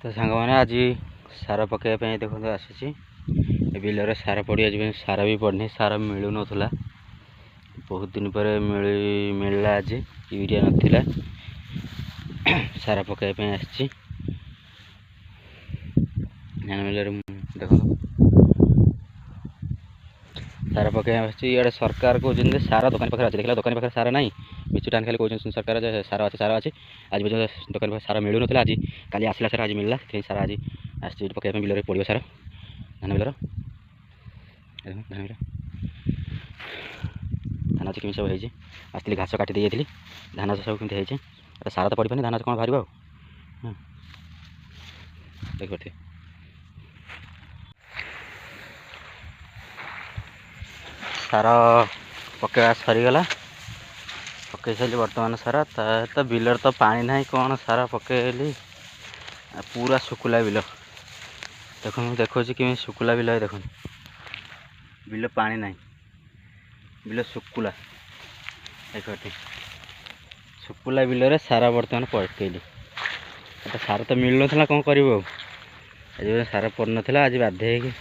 तो सांग मैंने आज सार पकड़ापी देखो आसी बिलर सार पड़ी आज सार भी पड़नी सार मिलू ना बहुत दिन पर मिलला आज यूरिया नाला सार पकड़ापी आसी देख सार पकड़ इे सरकार कहते सार दुकान पाखे अच्छे देखा दुकान पाखे सार ना मिछु टान खाली कहते सरकार सार अच्छे आज दुकान पाखे सार मिलू ना आज काली आसला सार आज मिलला सार आज आस पकड़ बिल पड़ो सार धान बिलर धान बिल धान अच्छे कमी सब होती आसती घास काटी दे जाती धान सब कमी होती सार तो पड़ पानी धान कौन बाहर देख पारे सार पकड़ा सरीगला पकई सारे बर्तमान सार तो बिलर तो पानी ना कौन सार पकईली पूरा शुकुला बिल देख देखो कि शुकुला बिल है देख बिल पानी ना बिल शुकुला देख शुकुला बिल सार बर्तमान पकईली सार तो मिल ना कौन कर आज सार पड़ ना आज बाध्य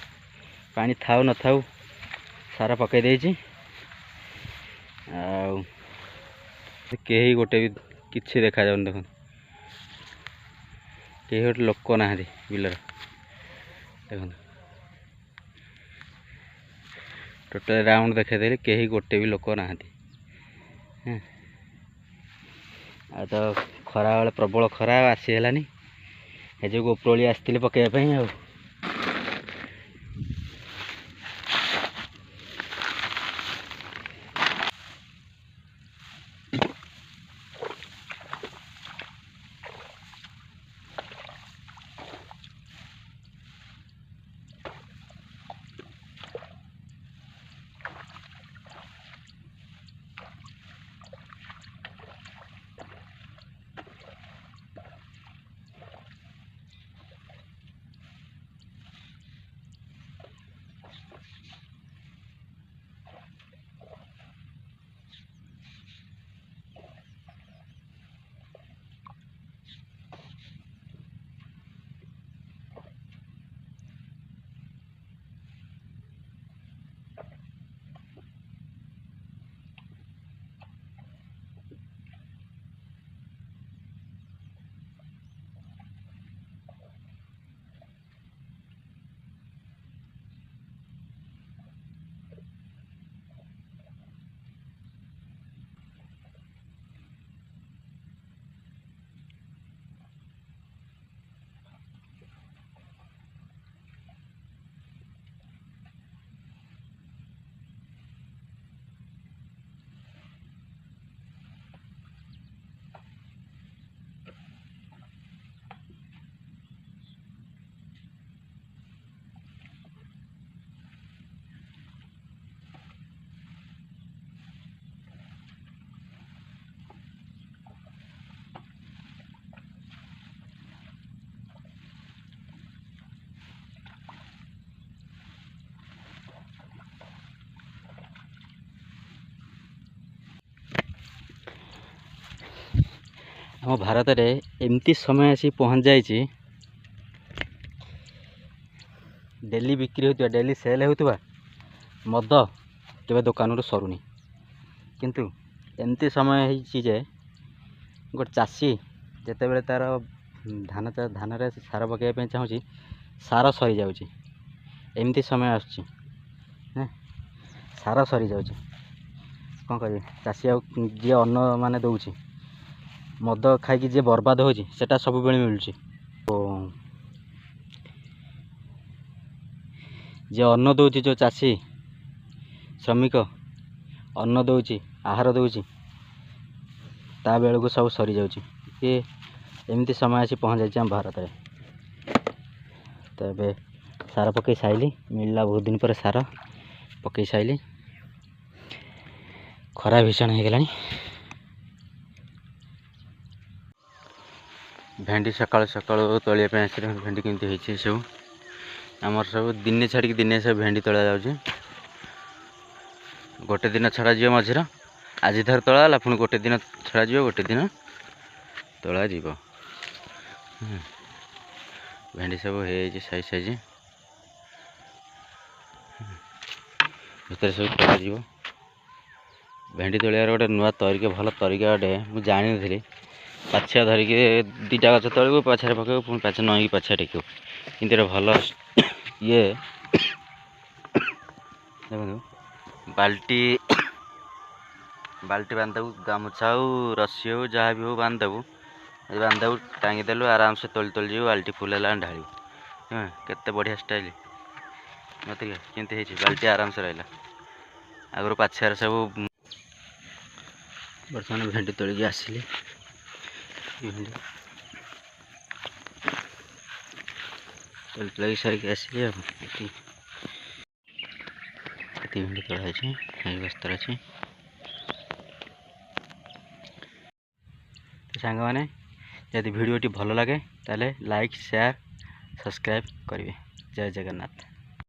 पानी थाऊ न थाऊ सार पकई देछि गोटे भी किसी देखा जाऊन देख कहीं गोटे लोक ना बिलर देख टोटल राउंड देखा कहीं गोटे भी लोक ना तो खरा बेले प्रबल खरा आसीगलानी जो उपरओली आसती पकड़ापी आ आम भारत में एमती समय आसी पहुँच जाइए डेली बिक्री होता डेली सेल होता मद के दुकान रू सरुनी किंतु एमती समय जे गोटे चाषी जिते बड़े तार धान धान सार पकड़ापी चाहूँगी सार सरी जाऊँगी एमती समय आसुची सार सरी जाऊँगी कौन करें चाषी जी अन्न मान दौर मद खाई जी बर्बाद हो सब बेले मिलूँ जे अन्न दौर जो चाषी श्रमिक अन्न दौर आहार दौर ता बेलू को सब सरी जाऊँगी ये एमती समय आसी पहुँच जाए आम भारत में तो ये सार पकई साइली मिलला बहुत दिन पर सार पकई साइली खरा भीषण हो गलानी भेंडी सकाल सकाल तलिया आस भेंडी केमती होती सब आमर सब दिने छाड़ी दिने सब भेंडी तला जाऊँगी गोटे दिन छड़ा जी मझीर आज थर तला पुणी गोटे दिन छड़ा जी गोटे दिन तला जीव भेंडी सब हो साइज साइज भितर सब तोड़ भेंडी तोड़ार गोटे नुआ तरीका भल तरीका गोटे मुझे जानी नी पाछिया धरिकी दीटा गच तलू पछारे पकेबू पुणी पाछ नईकी पछिया टेकू कि भल ये देखो बाल्टी बाल्टी बांधदेबू गामुछा हो रस्सी हो जहाँ भी हो बांधदेबू बांधदेबू टांगीदेलु आराम से तोली तोली जी बाल्टी फुल है ढाड़ी केते बढ़िया स्टाइल मत केमती बाल्टी आराम से रहा आगुरी पाछियार सब बर्तमान भेंडी तोलिकी आसिली भेंडी तोली तोल सारिक आसिली भेंडी तोड़ा बस्तर अच्छे सांग मैंने यदि वीडियोटी भल लगे ताले लाइक शेयर सब्सक्राइब करेंगे। जय जगन्नाथ।